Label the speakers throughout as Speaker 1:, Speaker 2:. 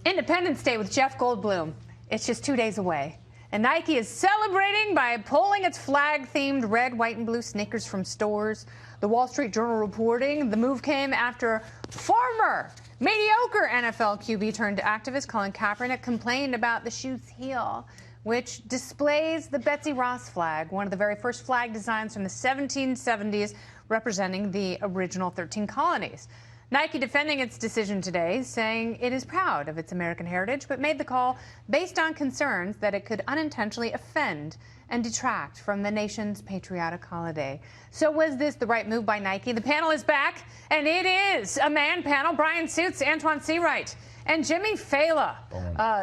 Speaker 1: Independence Day with Jeff Goldblum. It's just 2 days away. And Nike is celebrating by pulling its flag-themed red, white, and blue sneakers from stores. The Wall Street Journal reporting the move came after former mediocre NFL QB turned activist Colin Kaepernick complained about the shoe's heel, which displays the Betsy Ross flag, one of the very first flag designs from the 1770s representing the original 13 colonies. Nike defending its decision today, saying it is proud of its American heritage, but made the call based on concerns that it could unintentionally offend and detract from the nation's patriotic holiday. So was this the right move by Nike? The panel is back, and it is a man panel. Bryan Suits, Antjuan Seawright, and Jimmy Failla.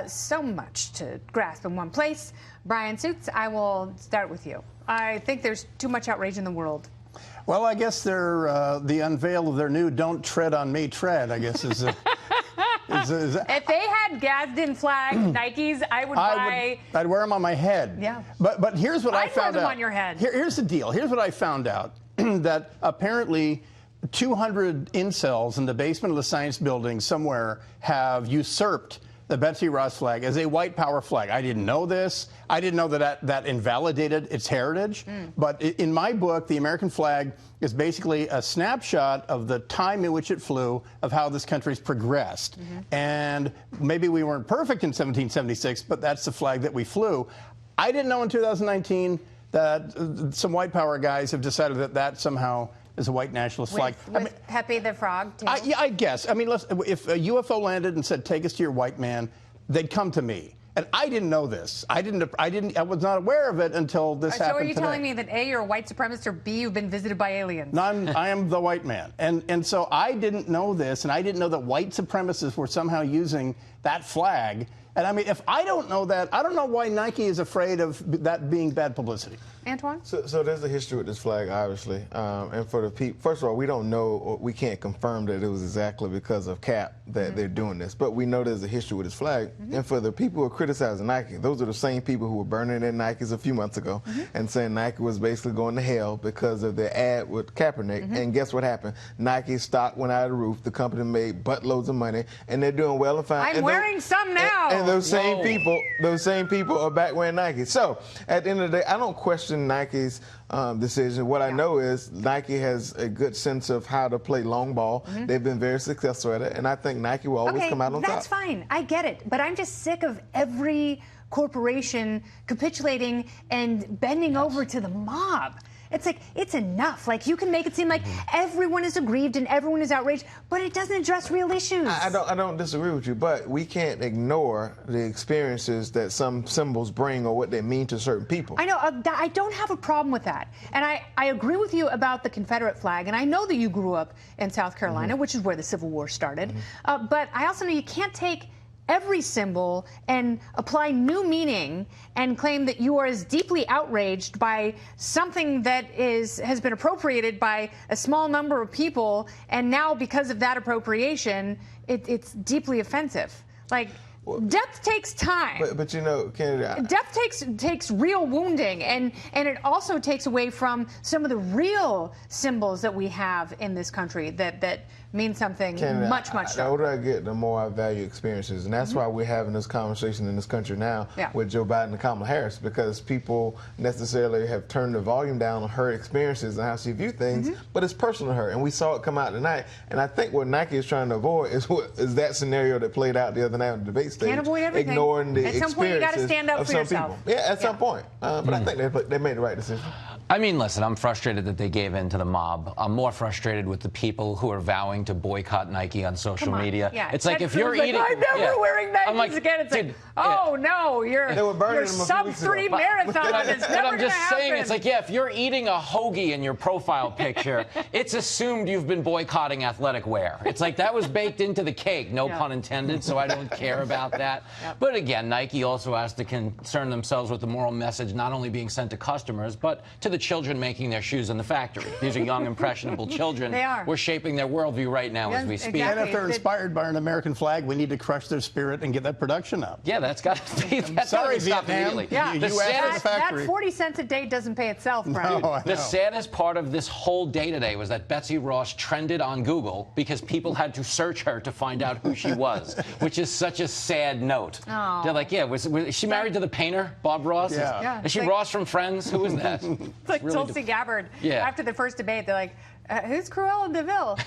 Speaker 1: So much to grasp in one place. Bryan Suits, I will start with you. I think there's too much outrage in the world.
Speaker 2: Well, I guess they're the unveil of their new "Don't Tread on Me" tread. I guess is.
Speaker 1: If they had Gadsden flag Nikes,
Speaker 2: I'd wear them on my head.
Speaker 1: Yeah.
Speaker 2: But here's what I found out.
Speaker 1: I'd wear them on your head.
Speaker 2: Here's the deal. Here's what I found out that apparently 200 incels in the basement of the Science Building somewhere have usurped the Betsy Ross flag as a white power flag. I didn't know this. I didn't know that invalidated its heritage. But in my book, the American flag is basically a snapshot of the time in which it flew, of how this country's progressed. And maybe we weren't perfect in 1776, but that's the flag that we flew. I didn't know in 2019 that some white power guys have decided that somehow is a white nationalist flag.
Speaker 1: With Pepe the Frog, too?
Speaker 2: Yeah, I guess. I mean, if a UFO landed and said, "Take us to your white man," they'd come to me. And I didn't know this. I was not aware of it until this happened today.
Speaker 1: So are you telling me that A, you're a white supremacist, or B, you've been visited by aliens?
Speaker 2: I am the white man. And so I didn't know this, and I didn't know that white supremacists were somehow using that flag. And I mean, if I don't know that, I don't know why Nike is afraid of that being bad publicity.
Speaker 1: Antjuan?
Speaker 3: So there's a history with this flag, obviously. And for the people, first of all, we don't know, or we can't confirm that it was exactly because of Cap that they're doing this. But we know there's a history with this flag. And for the people who are criticizing Nike, those are the same people who were burning their Nikes a few months ago and saying Nike was basically going to hell because of their ad with Kaepernick. And guess what happened? Nike's stock went out of the roof. The company made buttloads of money, and they're doing well and fine.
Speaker 1: I'm wearing some now.
Speaker 3: And those same people are back wearing Nike. So at the end of the day, I don't question Nike's decision. What I know is Nike has a good sense of how to play long ball. They've been very successful at it, and I think Nike will always come out on top.
Speaker 1: That's fine. I get it. But I'm just sick of every corporation capitulating and bending over to the mob. It's like, it's enough. Like, you can make it seem like everyone is aggrieved and everyone is outraged, but it doesn't address real issues.
Speaker 3: I don't disagree with you, but we can't ignore the experiences that some symbols bring or what they mean to certain people.
Speaker 1: I know. I don't have a problem with that. And I agree with you about the Confederate flag, and I know that you grew up in South Carolina, which is where the Civil War started. But I also know you can't take every symbol and apply new meaning and claim that you are as deeply outraged by something that has been appropriated by a small number of people, and now because of that appropriation, it's deeply offensive. Like, depth takes time.
Speaker 3: But you know, Kennedy,
Speaker 1: depth takes real wounding, and it also takes away from some of the real symbols that we have in this country that mean something much stronger.
Speaker 3: The older I get, the more I value experiences, and that's why we're having this conversation in this country now with Joe Biden and Kamala Harris, because people necessarily have turned the volume down on her experiences and how she views things, but it's personal to her, and we saw it come out tonight. And I think what Nike is trying to avoid is that scenario that played out the other night on the debate stage.
Speaker 1: Can't avoid everything.
Speaker 3: Ignoring the
Speaker 1: at some point, you got to stand up for yourself.
Speaker 3: People. Yeah, at some point. But I think they made the right decision.
Speaker 4: I mean, listen, I'm frustrated that they gave in to the mob. I'm more frustrated with the people who are vowing to boycott Nike on social media.
Speaker 1: Yeah.
Speaker 4: It's like if you're eating...
Speaker 1: I'm never wearing Nikes again. It's like, oh, no, your sub-3 marathon is never going to happen.
Speaker 4: But I'm just saying, it's like, if you're eating a hoagie in your profile picture, it's assumed you've been boycotting athletic wear. It's like that was baked into the cake, no pun intended, so I don't care about that. But again, Nike also has to concern themselves with the moral message not only being sent to customers, but to the children making their shoes in the factory. These are young, impressionable children.
Speaker 1: They are.
Speaker 4: We're shaping their worldview right now as we speak.
Speaker 1: Exactly.
Speaker 2: And if they're inspired by an American flag, we need to crush their spirit and get that production up.
Speaker 4: Yeah, that's got to be. That's
Speaker 2: Sorry,
Speaker 4: got to stop
Speaker 2: Vietnam.
Speaker 4: immediately.
Speaker 1: Yeah.
Speaker 2: You
Speaker 4: The
Speaker 2: asked for the
Speaker 4: saddest-
Speaker 2: factory.
Speaker 1: That 40 cents a day doesn't pay itself, Brian.
Speaker 2: No, I
Speaker 4: The
Speaker 2: know.
Speaker 4: saddest part of this whole day today was that Betsy Ross trended on Google because people had to search her to find out who she was, which is such a sad note.
Speaker 1: Oh.
Speaker 4: They're like, yeah, was she married to the painter, Bob Ross?
Speaker 2: Yeah.
Speaker 1: Yeah,
Speaker 4: Is she
Speaker 1: like-
Speaker 4: Ross from Friends? Who is that?
Speaker 1: It's like
Speaker 4: really
Speaker 1: Tulsi Gabbard.
Speaker 4: Yeah.
Speaker 1: After the first debate, they're like, who's Cruella de Vil?